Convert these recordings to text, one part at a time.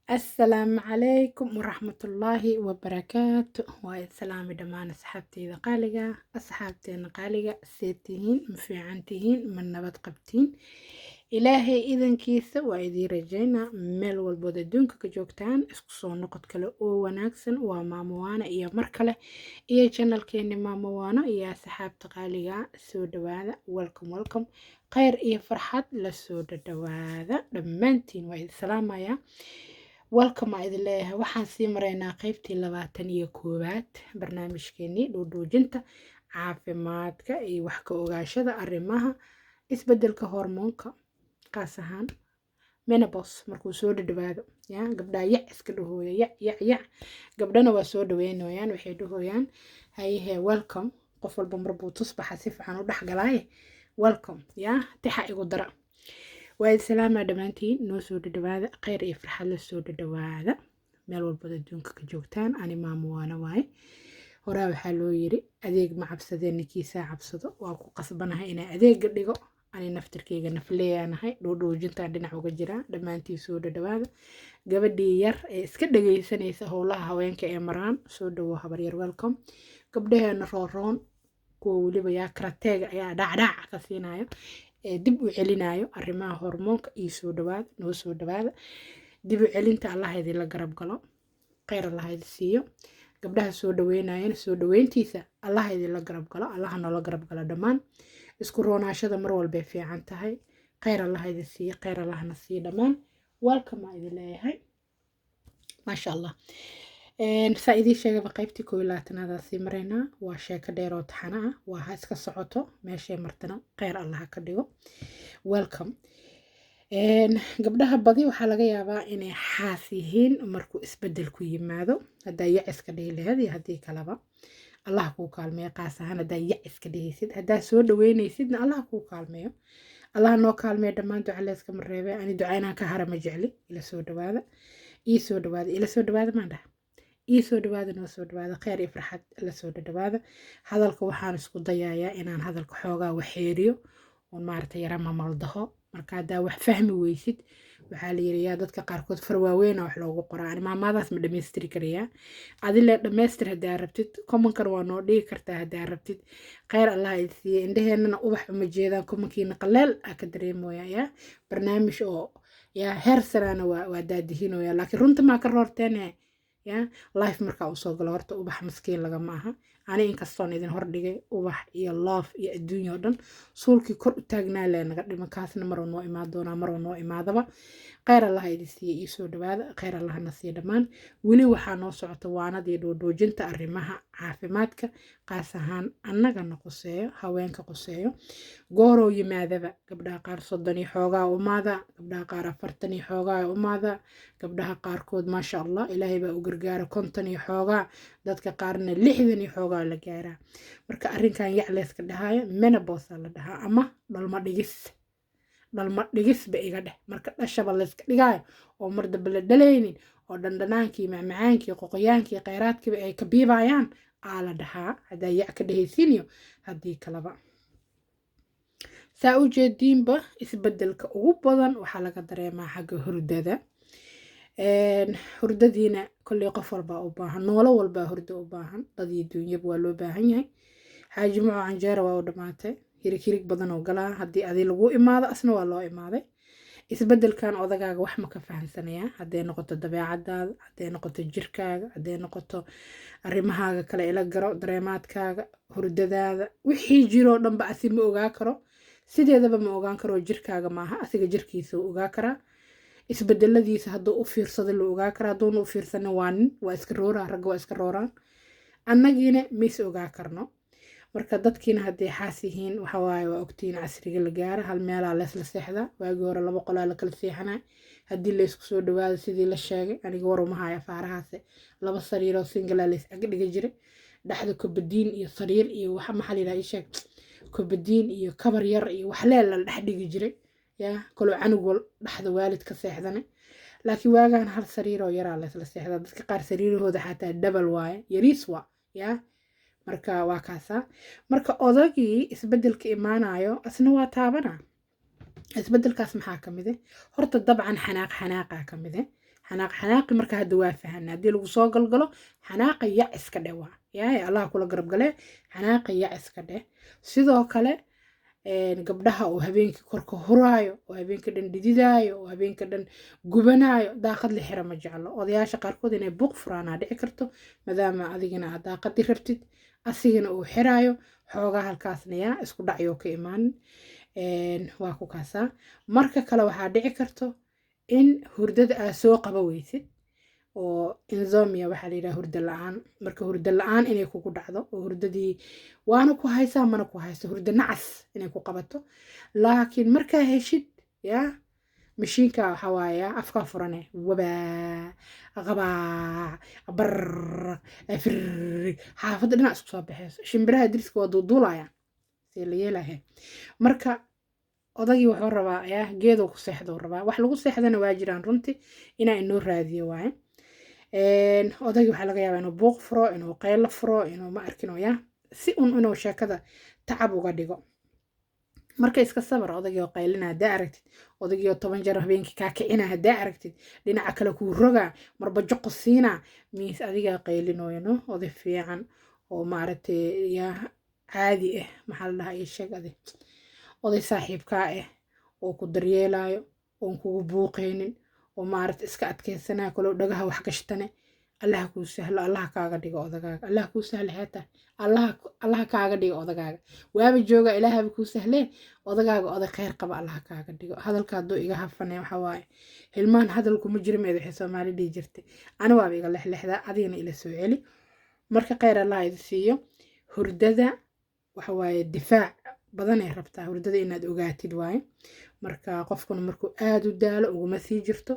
السلام عليكم ورحمة الله وبركاته. والسلام دمان أصحابتي قالقة أصحابتي قالقة سيتهين مفيعنتهين من نبات قبتين إلهي إذن كيسة وإذي رجينا ميل والبودة دونك كجوكتان اسكسو نقط كلا أو وناكسن وماموانا إيا مركلة إيا channel كيني ماموانا إيا صحابتي قالقة سودة واذا welcome خير إيا فرحات لسودة واذا دمانتين وإذ سلام يا welcome idin leeyahay waxaan sii maraynaa qaybtii 21aad barnaamijkeenii dhuudhuujinta caafimaadka iyo wax ka ogaashada arrimaha isbedelka hormoonka qaas ahaan menopause markuu soo dhadhawaado ya gabdhaha yac iska dhahooya yac gabdhana waa soo dhaweynayaan waxay dhahooyaan haye welcome qof walba marbuu tusbaxa si fiican u dhexgalaaye welcome ya tixa igu dara waad salaama dhamaantiin noo soo dhadhawaada khayr iyo farxad la soo dhadhawaada meel walba adduunka ka joogtaan ani maamo waana waaye horaa waxaa loo yiri adeeg ma cabsadeen ninkiisa cabsado waa ku qasbanahay inaan adeega dhigo ani naftirkeyga nafleeyanahay dhuudhuujinta dhinac uga jira dhamaantiin soo dhadhawaada gabadhii yar ee iska dhageysanaysa howlaha haweenka ee maraan soo dhawo habar yar welcome gabdhaheena rooroon kuwa waliba yaa karateega ayaa dhacdhac ka siinayo dib u celinayo arrimaha hormoonka iyo soo dhawaad noo soo dhawaada dib u celinta Allah idin la garab galo khayr Allah idin siiyo gabdhaha soo dhaweynayeen soo dhaweyntiisa Allah idin la garab galo Allah noo la garab galo dhamaan isku roonaashada mar walba fiican tahay khayr Allah idin siiyo khayr Allah na siiyo dhamaan welcome idin leeyahay ma sha Allah سايدي شيء بقيبتي كويلاتنا ذا سيمرينا وشيء كديرو تحنا وهاس كسعته ماشي مرتنا غير الله كديو ويلكم قبلها بدي وحلقة يابا إني حاسيهين مركو اسبدل كوي ماذا هدا يعس كديه هذه كلابا الله كو كالمي قاسها هدا يعس كديه سيد هدا سود وين يسيدنا الله كو كالمي الله نو كالمي دمان دعاء لسك من ريبه يعني دعينا كهرم جعلي إلى سود هذا سود هذا إلى سود هذا ما ده soo dhawaada noo soo dhawaada khayr iyo farxad la soo dhawaada hadalka waxaan isku dayayaa inaan hadalka xoogaa waxeeriyo oo maartay yara mamaldaho marka hadaa wax fahmi weysid waxaa la yiraahdaa dadka qaarkood farwaaweyn wax loogu qoraa ani maamadaas ma dhameystiri kariyaa adile dhameystir hadaa rabtid commenkan waa noo dhigi kartaa hadaa rabtid khayr Allah idin indheheennana ubax uma jeedaan commenkiina qaleel ka dareemoyaa barnaamij oo heer sarana waa daadihinooya laakiin runta ma ka roorteen ya life marka uu soo galo horta ubax maskiin laga maaha ani inkastoon idin hor dhigay ubax iyo love iyo adduunyo oo dhan suulkii kor u taagnaa lee naga dhiman kaasna mar noo imaan doona mar noo imaadaba khayr Allah idin siiyo soo dhawaada khayr Allah na siiyo dhamaan wali waxaa noo socota waanadii dhuudhuujinta arrimaha caafimaadka qaas ahaan annaga noqoseeyo haweenka qoseeyo gooro yimaadaba gabdhaha qaar 30 xoogaa umaada gabdhaha qaar 40 xoogaa umaada gabdhaha qaarkood ma sha Allah ilaahay baa u gargaara 50 xoogaa dadka qaarna 60 xoogaa la gaaraa marka arrinkan yacleeska dhahayo menopause la dhahaa ama dhalma dhigis ba iga dheh marka dhashaba la iska dhigayo oo mar daba la dhalaynin oo dhandhanaankii macmacaankii qoqoyaankii khayraadkii ay ka biibayaan la dhahaa hadaa yac ka dhehaysiiniyo haddii kalaba saa u jeediinba isbedelka ugu badan waxaa laga dareemaa xagga hurdada hurdadiina kolley qof walba u baahan noolo walba hurdo u baahan dadii duunyaba waa loo baahan yahay xaaji muco canjeera waa u dhamaatay hirig badan oo galaa haddii adii lagu imaado asna waa loo imaaday isbedelkan odagaaga wax ma ka fahansanayaa hadday noqoto dabeecadaada hadday noqoto jirkaaga hadday noqoto arrimahaaga kale ila garo dareemaadkaaga hurdadaada wixii jiroo dhanba asi ma ogaa karo sideedaba ma ogaan karo jirkaaga maaha asiga jirkiisa uu ogaa karaa isbedeladiisa hadduu u fiirsado la ogaa karaa hadduuna u fiirsanin waa nin waa iska rooraa ragga waa iska rooraan annagiina mays ogaa karno marka dadkiina hadday xaas yihiin waxa waaye waa ogtiin casriga la gaara hal meelaa leesla seexdaa waagii hore 2 qolaa la kala seexanaa haddii la isku soo dhawaado sidii la sheegay aniga war uma haya faarahaase 2 sariiroo single la ag dhiga jiray dhaxda kubadiin iyo sariir iyo waxa maxal ilaa ii sheeg kubadiin iyo kabar yar iyo wax leel la dhex dhigi jiray ya kolo canug wal dhaxda waalid ka seexdane laakiin waagaan hal sariiroo yaraa leesla seexdaa dadka qaar sariirahooda xataa double waaye yariis waa ya marka waa kaasa marka odagii isbedelka imaanayo asna waa taabana isbedelkaas maxaa kamid ah horta dabcan xanaaqa kamid ah xanaaqi marka hadda waa fahana haddii lagu soo galgalo xanaaqa yac iska dheh waa yaay allah kula garab gale xanaaqa yac iska dheh sidoo kale gabdhaha oo habeenkii korka huraayo oo habeenka dhan dhididaayo oo habeenka dhan gubanaayo daaqad la xira ma jeclo odayaasha qaarkood inay buuq furaanaa dhici karto maadaama adigana aad daaqadii rabtid asigana uu xiraayo xoogaa halkaasna yaa isku dhacyoo ka imaanin waa ku kaasaa marka kale waxaa dhici karto in hurdada aad soo qaba weysid oo insomnia waxaa la yidhaha hurdo la-aan marka hurdo la-aan inay kugu dhacdo oo hurdadii waana ku haysaa mana ku hayso hurdo nacas inay ku qabato laakiin markaa heshid yaa mashiinka waxaa waaya afkaa furane wabaa qabaa bar afrig xaafadda dhinac isku soo baxeyso shimbiraha diriska waa duuduulayaan see la yeelahe marka odagii wuxuu rabaa yaa geedoo ku seexduu rabaa wax lagu seexdana waa jiraan runtii inaa inoo raadiyo waaye odagii waxaa laga yaabaa inuu buuq furo inuu qaylo furo inuu ma arkino yaa si inuu sheekada tacab uga dhigo marka iska sabar odagii oo qaylina haddaa aragtid odagii oo 10 jeer habeenkii kaa kicina haddaa aragtid dhinaca kale kuu rogaa marba joqo siina miis adigaa qaylinooyano oday fiican oo maaragtay yaa caadi ah maxaa la dhahaa ii sheeg oday saaxiibkaa ah oo ku daryeelaayo oon kugu buuqaynin oo maaragtay iska adkeysanaa kaloo dhagaha wax gashtane allaha kuu sahlo allaha kaaga dhigo odagaaga allaha kuu sahlo xeetaa allaha kaaga dhigo odagaaga waaba jooga ilaahaba kuu sahlee odagaaga oday khayr qaba allaha kaaga dhigo hadalka hadduu iga hafane waxa waaye hilmaan hadalku ma jiro meed waxay soomaali dhihi jirtay ani waaba iga lexlexdaa adigana ila soo celi marka khayr allaha idi siiyo hurdada waxa waaye difaac badan ay rabtaa hurdada inaad ogaatid waaye marka qofkuna markuu aad u daalo uguma sii jirto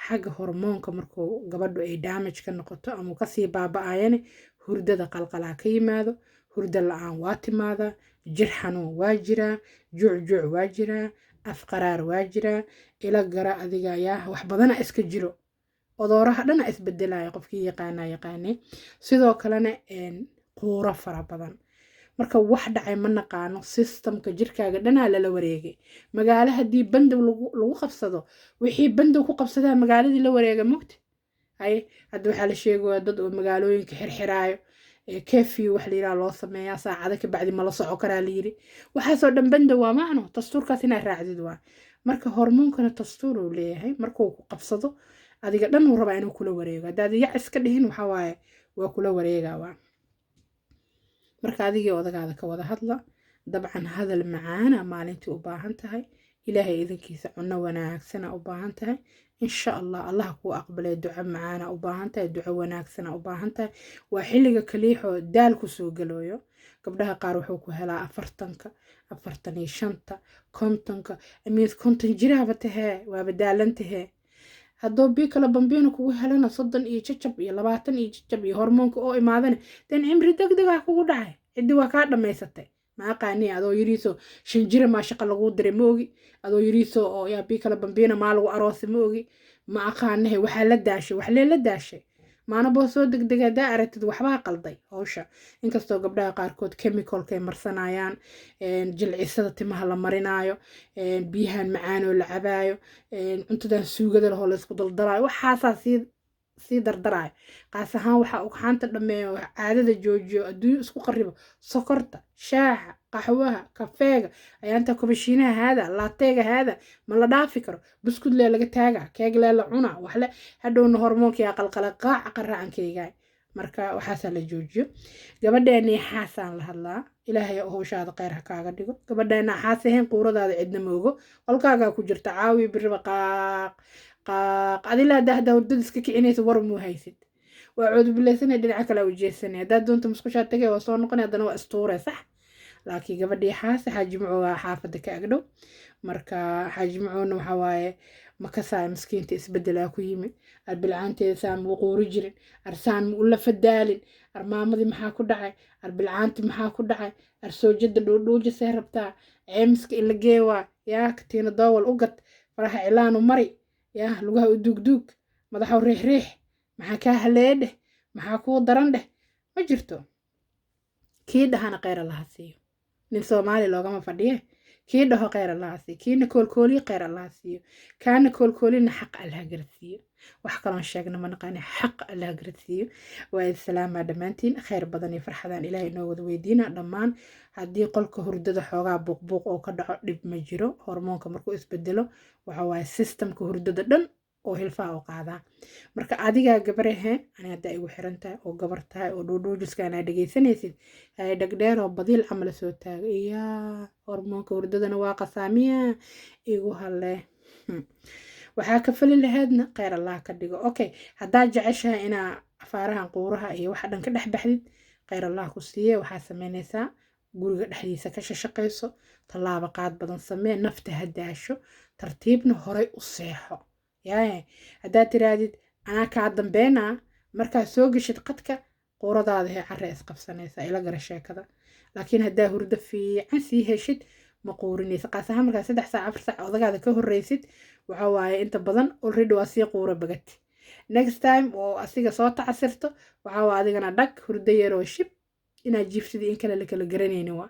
xagga hormoonka markuu gabadhu ay damage ka noqoto ama kasii baaba'ayane hurdada qalqalaa ka yimaado hurda la-aan waa timaadaa jir xanuun waa jiraa juucjuuc waa jiraa afqaraar waa jiraa ila gara adiga yaa wax badana iska jiro odooraha dhana isbedelaya qofkii yaqaanay sidoo kalena quuro fara badan marka wax dhacay ma naqaano systemka jirkaaga dhanaa lala wareegay magaalo haddii bandow lagu qabsado wixii bandow ku qabsadaa magaaladii la wareega mogta hay hadda waxaa la sheegaya dad oo magaalooyinka xirxiraayo kefiyo wax la yidhaha loo sameeyaa saacado ka bacdi ma la soco karaa la yidhi waxaasoo dhan bandow waa maahno dastuurkaas inaa raacdid waa marka hormoonkana dastuur uu leeyahay markuu ku qabsado adiga dhan uu rabaa inuu kula wareego haddaad yac iska dhihin waxaa waaye waa kula wareegaa waa marka adigii odagaada ka wada hadla dabcan hadal macaana maalintii u baahan tahay ilaahay idankiisa cunno wanaagsana u baahan tahay insha allah allah kuu aqbalay duco macaana u baahan tahay duco wanaagsana u baahan tahay waa xilliga kaliixoo daal ku soo galooyo gabdhaha qaar wuxuu ku helaa 40 45 50 amiid 50 jiraaba tahee waaba daalan tahee haddoo bii kala bambiino kugu helana 30 iyo jajab iyo 20 iyo jajab iyo hormoonka oo imaadana dan cimri degdega kugu dhacay ciddi waa kaa dhamaysatay ma aqaani adoo yiriiso 5 jira ma shaqo lagu diray ma ogi adoo yiriiso oo yaa bii kala bambiino ma lagu aroosay ma ogi ma aqaanahay waxa la daashay wax la daashay maana boo soo degdega daa aragtid waxbaa qalday hawsha inkastoo gabdhaha qaarkood chemicalka ay marsanayaan jilcisada timaha la marinaayo biyahan macaan oo la cabaayo cuntadan suugada leh oo la isku daldalaayo waxaasaa sii dardarayo qaas ahaan waxaa ugxaanta dhameeyo caadada joojiyo adduunyo isku qaribo sokorta shaaxa qaxwaha kafeega ayaanta kubashiinaha haada laateega haada ma la dhaafi karo buskud lee laga taaga keeg lee la cuna waxle hadhowna hormoonka yaa qalqala qaaca qaraacankeyga marka waxaasaa la joojiyo gabadheena xaasaan la hadlaa ilaahay howshaada khayr ha kaaga dhigo gabadheena xaasaheen quuradaada cidna moogo qolkaagaa ku jirta caawi biriba qaaq adilaa dahda hurdada iska kicinaysa war muu haysid waa coodubilaysanay dhinaca kale u jeesanay haddaad doonta musqushaa tagay waa soo noqonay haddana waa istuuray sax laakiin gabadhii xaase xaaji maco waa xaafadda ka agdhow marka xaaji macona waxaa waaye makasaay miskiinta isbedelaa ku yimid arbilcaanteeda saan muu quuri jirin arsaan mu ula fadaalin armaamadii maxaa ku dhacay arbilcaanti maxaa ku dhacay arsoojada dhuudhuujasay rabtaa ceemiska in la geewaa yaa katiina doowal u gad faraha cilaanu mari yaa lugaha u duugduug madaxa u riix maxaa kaa haleeye dheh maxaa kuu daran dheh ma jirto kii dhahana khayr allaha siiyo nin soomaali loogama fadhiye كيده خير الله سي كينا كل كولي خير الله سي كان كل كولينا حق الله جرسيه wax kaloon sheegna ma naqaani xaq allah garsiiyo waa salaamaa dhammaantiin khayr badan iyo farxadaan ilaahay inoo wada weydiina dhammaan haddii qolka hurdada xoogaa buuqbuuq oo ka dhaco dhib ma jiro hormoonka markuu isbedelo waxa waaye systemka hurdada dhan oo hilfaha u qaadaa marka adigaa gabarahee ani haddaa igu xiran tahay oo gabar tahay oo dhuudhuujiska anaa dhegaysanaysid hay dhagdheer oo badiil camal soo taaga iyaa hormoonka hurdadana waa qasaamiya igu halle waxaa ka fali lahaydna kheyr allah ka dhigo okay haddaad jeceshahay inaa afaarahan quuraha iyo waxa dhan ka dhex baxdid kheyr allah ku siiye waxaa samaynaysaa guriga dhexdiisa ka shaqayso tallaabo qaad badan samee nafta ha daasho tartiibna horay u seexo yaaye haddaad tiraadid anaa kaa dambeynaa markaad soo geshid qadka quuradaada hee carre isqabsanaysaa ila gara sheekada laakiin haddaa hurdo fiican sii heshid ma quurinaysa qaas ahaan markaa 3 saac 4 saac odagaada ka horreysid waxa waaye inta badan already waa sii quuro bagati next time oo asiga soo tacasirto waxa waa adigana dhag hurdo yaroo shib inaad jiifsidii in kale la kala garanaynin waa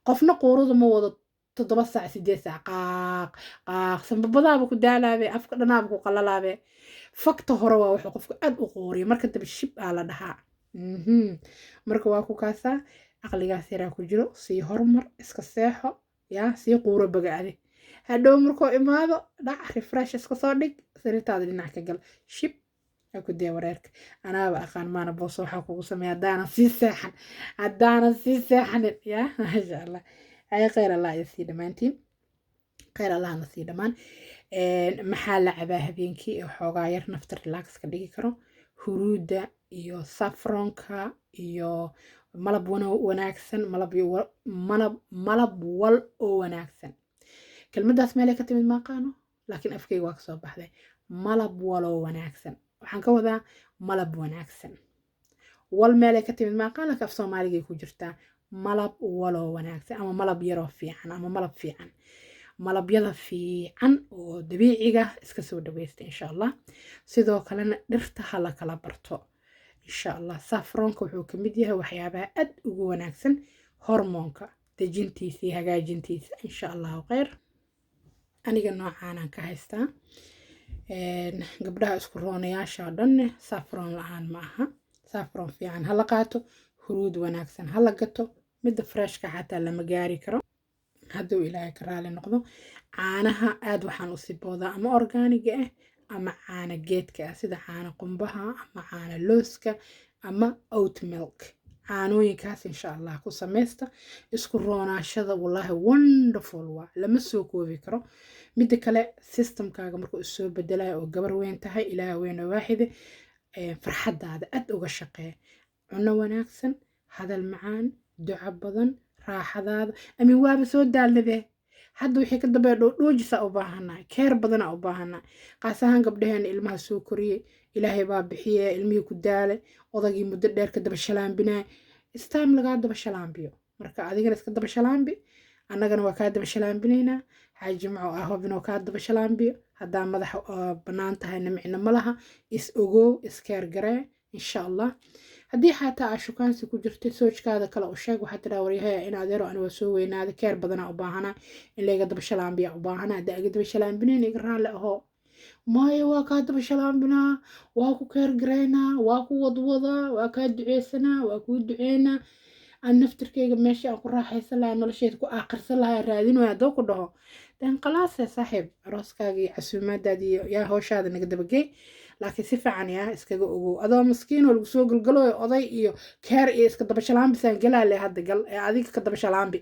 qofna quuradu ma wado 7 saac 8 saac qaaq sanbabadaaba ku daalaabe afka dhanaaba ku qalalaabe fakta hore waa wuxuu qofku aad u quuriyo marka dambe shib aa la dhahaa marka waa ku kaasaa aqligaas yaraa ku jiro sii hormar iska seexo yaa sii quuro bagaade hadhow markuu imaado dhac refresh iska soo dhig sariirtaada dhinac ka gal shib aku dee wareerka anaaba aqaan maana boos waxaa kugu sameeya haddaanan sii seexanin yaa maasha allah hay kheyr allah sii dhammaantiin kheyr allahna sii dhammaan maxaa la cabaa habeenkii ee xoogaa yar nafta relax ka dhigi karo huruuda iyo saffronka iyo malab wanaagsan malab wal oo wanaagsan kelmadaas meelay ka timid maaqaano laakiin afkayga waa kasoo baxday malab waloo wanaagsan waxaan ka wadaa malab wanaagsan wal meelay ka timid maaqaan laakiin af soomaaligay ku jirtaa malab waloo wanaagsan ama malab yaroo fiican ama malab fiican malabyada fiican oo dabiiciga iska soo dhaweysta insha allah sidoo kalena dhirta hala kala barto insha allah saffronka wuxuu ka mid yahay waxyaabaha aad ugu wanaagsan hormoonka dejintiisa iyo hagaajintiisa insha allahu kheyr aniga noocaanaan ka haystaa gabdhaha isku roonayaasha oo dhanne saffron la-aan ma aha saffron fiican hala qaato huruud wanaagsan hala gato midda freshka xataa lama gaari karo hadduu ilaahay ka raali noqdo caanaha aad waxaan u siboodaa ama orgaaniga ah ama caana geedka ah sida caana qumbaha ama caana looska ama oat milk caanooyinkaas insha allah ku samaysta isku roonaashada wallahi wonderful waa lama soo koobi karo midda kale systemkaaga markuu isoo bedelayo oo gabar weyn tahay ilaaha weyn oo waaxide farxadaada aad uga shaqee cuno wanaagsan hadal macaan duco badan raaxadaada amin waaba soo daalnadee hadda wixii ka dambeeya dhoojisa u baahannahay keer badana u baahannahay qaas ahaan gabdhaheena ilmaha soo koriyey ilaahay baa bixiye ilmihii ku daale odagii muddo dheer ka daba shalaambinaya istaam lagaa daba shalaambiyo marka adigana iska daba shalaambi annagana waa kaa daba shalaambinaynaa xaaji maco ahobinoo kaa daba shalaambiyo haddaa madaxa bannaan tahayna micno ma laha is ogow iskeer garee insha allah haddii xataa aa shukaansi ku jirta soojkaada kale u sheeg waxaa tiraa waryahaya in adeero ani waa soo weynaada keer badana u baahanaa in layga daba shalaambiya u baahanaa haddaa iga daba shalaambinayn iga raalli ahoo maayo waa kaa daba shalaambinaa waa ku keer garaynaa waa ku wadwadaa waa kaa duceysanaa waa kuu duceynaa aan naftirkayga meeshii aan ku raaxaysan lahaa nolosheeda ku aaqirsan lahaa raadinooya haddoo ku dhaho dan qalaase saaxiib arooskaaga iyo casuumaadaada iyo yaa howshaada naga dabagey laakiin si fiican yaa iskaga ogow adoo maskiin oo lagu soo galgalooyo oday iyo keer iyo iska daba shalaambisaan galaale hadda gal ee adiga ka daba shalaambi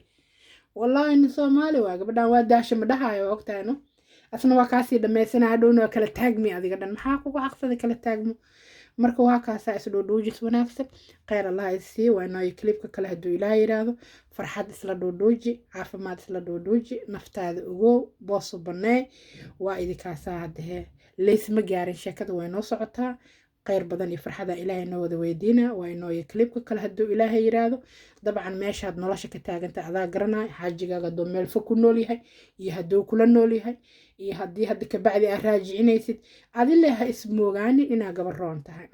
wallaahi nin soomaali waa gabadhaan waa daasha madhahayo ogtahayno asna waa kaasii dhammaysana hadhowna waa kala taagmi adiga dhan maxaa kugu xaqsada kala taagmo marka waa kaasaa isdhoodhoojis wanaagsan kheyr allah isii waa inooyo klibka kale hadduu ilaah yiraahdo farxad isla dhoodhooji caafimaad isla dhoodhooji naftaada ogow boosu bannee waa idinkaasaa haddahee laysma gaarin sheekada waa inoo socotaa kheyr badan iyo farxada ilaahay noo wada weydiina waa inooyo klibka kale hadduu ilaahay yiraahdo dabcan meeshaad nolosha ka taaganta adaa garanaya xaajigaaga hadduu meel fog ku nool yahay iyo hadduu kula nool yahay iyo haddii hadda kabacdi aad raajicinaysid adile ha ismoogaanin inaa gabar roon tahay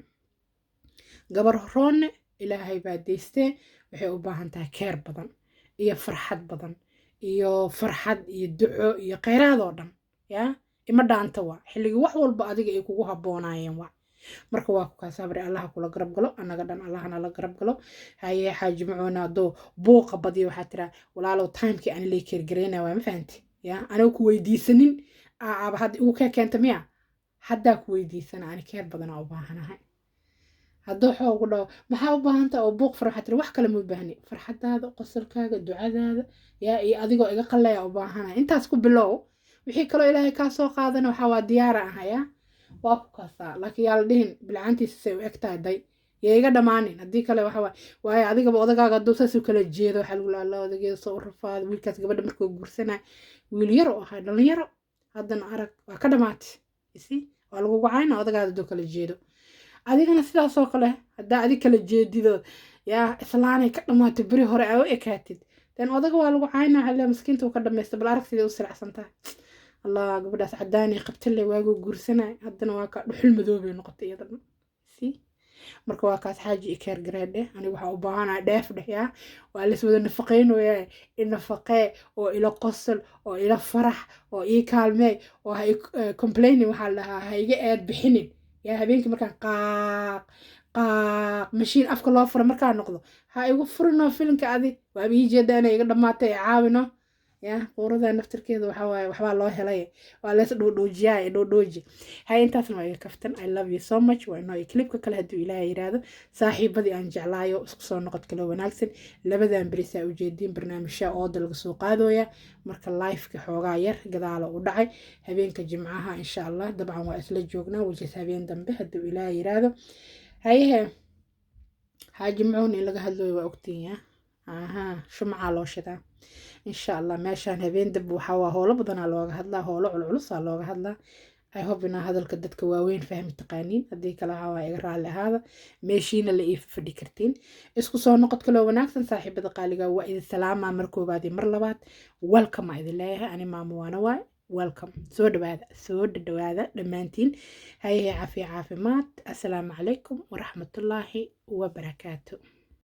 gabar roonne ilaahay baa deystee waxay u baahan tahay keer badan iyo farxad iyo duco iyo kheyraad oo dhan yaa ima dhaanta waa xilligii wax walba adiga ay kugu haboonaayeen waa marka waa ku kaa sabri allaha kula garab galo annaga dhan allahana la garab galo haye xaaji macoona hadduu buuqa badiyo waxaa tiraa walaalow timekii ani lay keergareynaya waa ma fahanti ya aniga ku weydiisanin aaba hadda igu kee keenta miya haddaa ku weydiisana ani keer badanaa u baahanahay hadduu xoogu dhaho maxaa u baahantaa oo buuq fara waxaa tiri wax kale ma u baahni farxadaada qosolkaaga ducadaada yaa iyo adigoo iga qalleeya u baahanaya intaas ku bilow wixii kaloo ilaahay kaa soo qaadana waxaa waa diyaara ahaya waa ku kaasaa laakiin yaa la dhihin bilcaantiisa say u eg tahay day yaa iga dhammaanin haddii kale waxa waaye adigaba odagaaga hadduu saas u kala jeedo waxaa lagu laala odageeda soo u rafaada wiilkaas gabadha markuu guursanaya wiil yaro ahay dhalinyaro haddana arag waa ka dhammaatay isi waa lagu gacayna odagaada hadduu kala jeedo adigana sidaasoo kale haddaa adig kala jeedidood yaa islaanay ka dhammaatay beri hore aa u ekaatid dan odaga waa lagu cayna xalle maskiinta uu ka dhamaysta bal arag sidee u silacsan tahay allah gabadhaas cadaanay qabtale waagu guursanay haddana waa ka dhuxul madoobay noqotay iyadana si marka waa kaas xaaji ikeer gareedhe aniga waxaa u baahanahay dheef dheh yaa waa lis wada nafaqeynooya inafaqee oo ila qosol oo ila farax oo ii kaalmeey oo ha complaining waxaa la dhahaa ha iga eed bixinin yaa habeenkii markaan qaaq mashiin afka loo furo markaa noqdo ha igu furinoo filinka adi waaba ii jeeda inay iga dhammaatay ee caawino yaa quurada naftirkeeda waxaa waaye waxbaa loo helay waa lees dhoodhoojiyaa dhoodhooji hay intaasna waa iga kaftan I love you so much waa inoo clipka kale hadduu ilaahay yiraahdo saaxiibadii aan jeclaayo isku soo noqod kale wanaagsan labadan berisaa ujeediin barnaamijya ooda laga soo qaadooya marka lifeka xoogaa yar gadaalo u dhacay habeenka jimcaha insha allah dabcan waa isla joognaa wajis habeen dambe hadduu ilaahay yiraahdo hayehe xaaji macuun in laga hadlooyo waa ogtiin yaa aha shumacaa loo shidaa insha allah meeshaan habeen dab waxaa howlo badanaa looga hadlaa howlo culculusaa looga hadlaa I hope inaa hadalka dadka waaweyn fahmi taqaaniin haddii kale waxaa iga raalli ahaada meeshiina la ii fadhi kartiin isku soo noqod kaloo wanaagsan saaxiibada qaaliga waa idin salaamaa mar koobaad iyo mar labaad welcome aa idin leeyahay ani maamo waana waay welcome soo dhawaada dhammaantiin hayahay caafimaad assalaamu calaykum waraxmatullaahi wabarakaatu